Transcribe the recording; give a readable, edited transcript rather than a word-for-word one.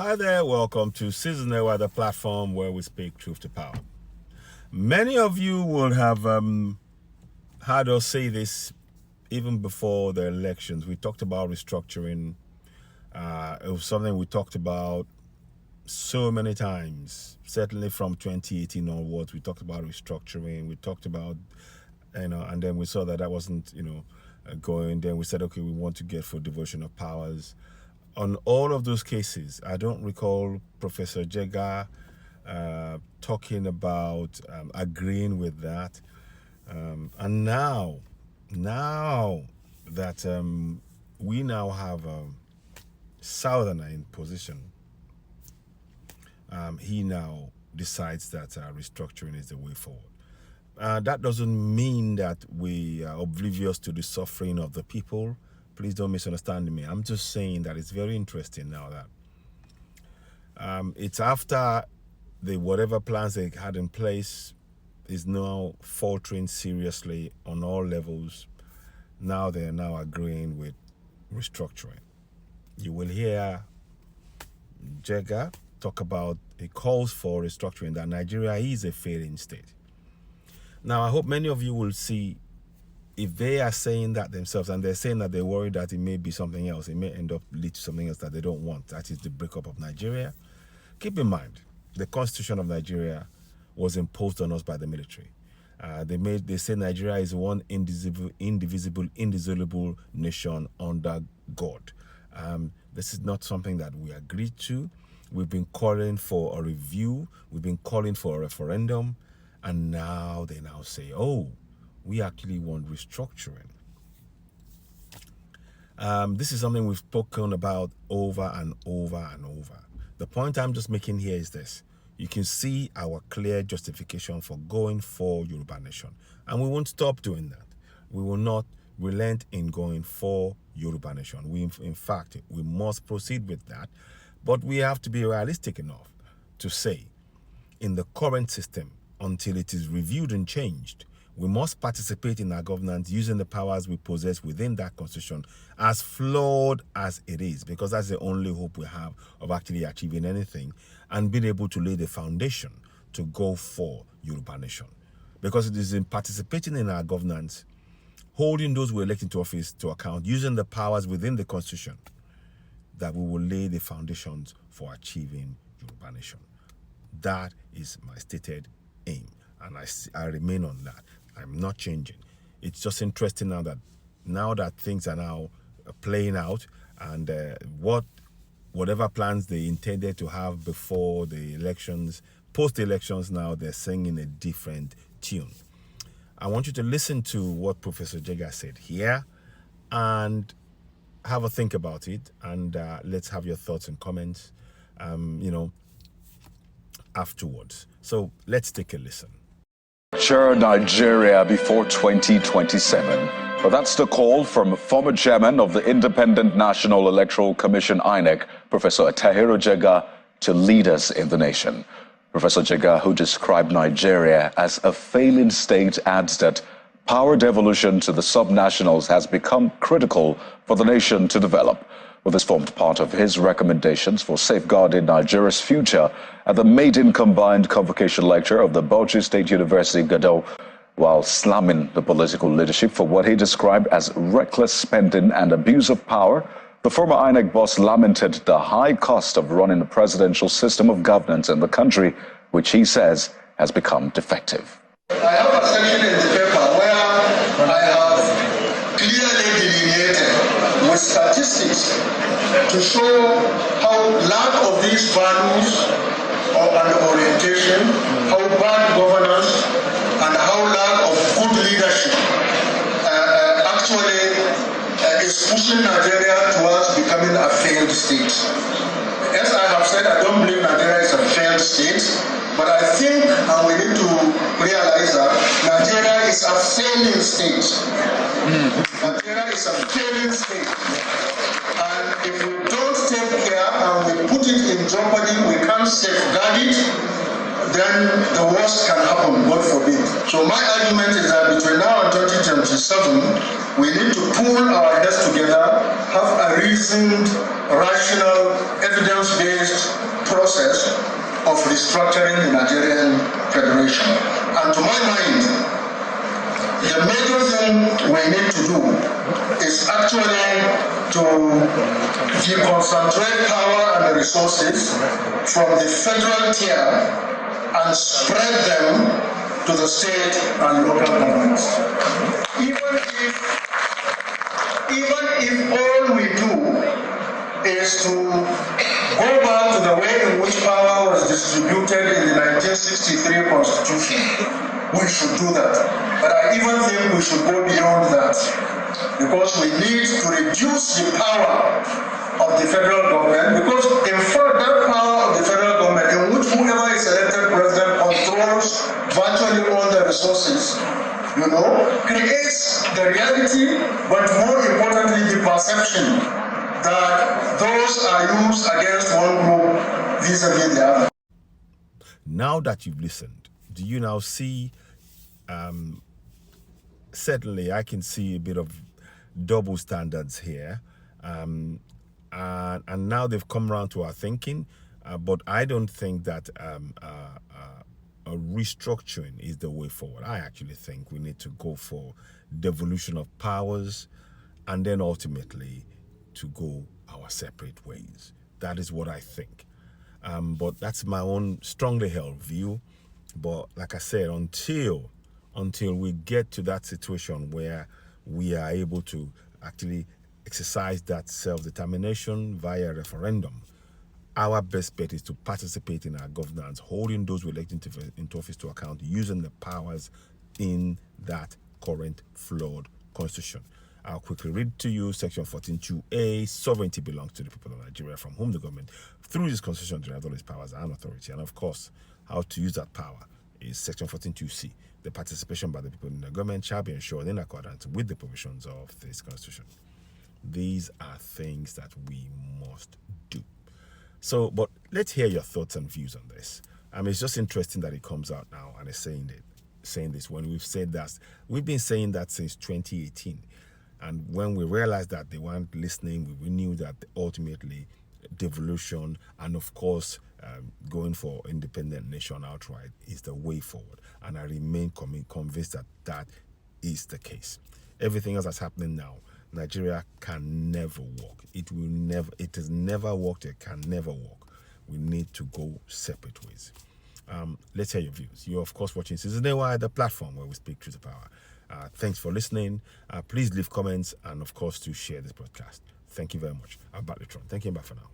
Hi there, welcome to Seasonal, the platform where we speak truth to power. Many of you will have heard us say this even before the elections. We talked about restructuring. It was something we talked about so many times, certainly from 2018 onwards. We talked about restructuring. We talked about, and then we saw that wasn't, going. Then we said, okay, we want to get for devolution of powers. On all of those cases, I don't recall Professor Jega talking about agreeing with that. And now that we now have a Southerner in position, he now decides that restructuring is the way forward. That doesn't mean that we are oblivious to the suffering of the people. Please don't misunderstand me. I'm just saying that it's very interesting now that it's after the whatever plans they had in place is now faltering seriously on all levels. Now they are now agreeing with restructuring. You will hear Jega talk about a calls for restructuring, that Nigeria is a failing state. Now, I hope many of you will see, if they are saying that themselves and they're saying that they're worried that it may be something else, it may end up lead to something else that they don't want, that is the breakup of Nigeria. Keep in mind, the Constitution of Nigeria was imposed on us by the military. They say Nigeria is one indivisible, indissoluble nation under God. This is not something that we agreed to. We've been calling for a review. We've been calling for a referendum. And now they now say, oh, we actually want restructuring. This is something we've spoken about over and over and over. The point I'm just making here is this. You can see our clear justification for going for Yoruba Nation. And we won't stop doing that. We will not relent in going for Yoruba Nation. In fact, we must proceed with that. But we have to be realistic enough to say, in the current system, until it is reviewed and changed, we must participate in our governance using the powers we possess within that constitution, as flawed as it is, because that's the only hope we have of actually achieving anything and being able to lay the foundation to go for Yoruba Nation. Because it is in participating in our governance, holding those we elect into office to account, using the powers within the constitution, that we will lay the foundations for achieving Yoruba Nation. That is my stated aim, and I remain on that. I'm not changing. It's just interesting now that things are now playing out, and whatever plans they intended to have before the elections, post-elections, now they're singing a different tune. I want you to listen to what Professor Jega said here and have a think about it, and let's have your thoughts and comments, afterwards. So let's take a listen. Sure, Nigeria before 2027. But that's the call from former chairman of the Independent National Electoral Commission, INEC, Professor Tahiro Jega, to leaders in the nation. Professor Jega, who described Nigeria as a failing state, adds that power devolution to the subnationals has become critical for the nation to develop. Well, this formed part of his recommendations for safeguarding Nigeria's future at the maiden combined convocation lecture of the Bauchi State University, Gado, while slamming the political leadership for what he described as reckless spending and abuse of power. The former INEC boss lamented the high cost of running the presidential system of governance in the country, which he says has become defective. I have a section in the paper where I have clearly delineated with statistics to show how lack of these values and orientation, how bad governance, and how lack of good leadership actually is pushing Nigeria towards becoming a failed state. As I have said, I don't believe Nigeria is a failed state, but I think, and we need to realize that Nigeria is a failing state. Nigeria is a failing state. And if we don't take care and we put it in jeopardy, we can't safeguard it, then the worst can happen, God forbid. So my argument is that between now and 2027, we need to pull our heads together, have a reasoned, rational, evidence-based of restructuring the Nigerian Federation. And to my mind, the major thing we need to do is actually to deconcentrate power and the resources from the federal tier and spread them to the state and local governments. Even if all we do is to go back to the way in which power was distributed in the 1963 Constitution, we should do that. But I even think we should go beyond that, because we need to reduce the power of the federal government, because in fact that power of the federal government, in which whoever is elected president controls virtually all the resources, creates the reality, but more importantly the perception that those are used against one group vis-a-vis the other. Now that you've listened, do you now see, certainly I can see a bit of double standards here, and now they've come around to our thinking, but I don't think that a restructuring is the way forward. I actually think we need to go for devolution of powers, and then ultimately to go our separate ways. That is what I think. But that's my own strongly held view. But like I said, until we get to that situation where we are able to actually exercise that self-determination via referendum, our best bet is to participate in our governance, holding those we elect into office to account, using the powers in that current flawed constitution. I'll quickly read to you Section 14.2a. Sovereignty belongs to the people of Nigeria, from whom the government, through this constitution, derives all its powers and authority. And of course, how to use that power is Section 14.2c. The participation by the people in the government shall be ensured in accordance with the provisions of this constitution. These are things that we must do. So, but let's hear your thoughts and views on this. It's just interesting that it comes out now and is saying this when we've said that. We've been saying that since 2018. And when we realized that they weren't listening, we knew that ultimately devolution and, of course, going for independent nation outright is the way forward. And I remain convinced that that is the case. Everything else that's happening now, Nigeria can never work. It has never worked. It can never work. We need to go separate ways. Let's hear your views. You're, of course, watching Citizen AY, the platform where we speak truth to power. Thanks for listening. Please leave comments and, of course, to share this broadcast. Thank you very much. I'm Batlitron. Thank you. Bye for now.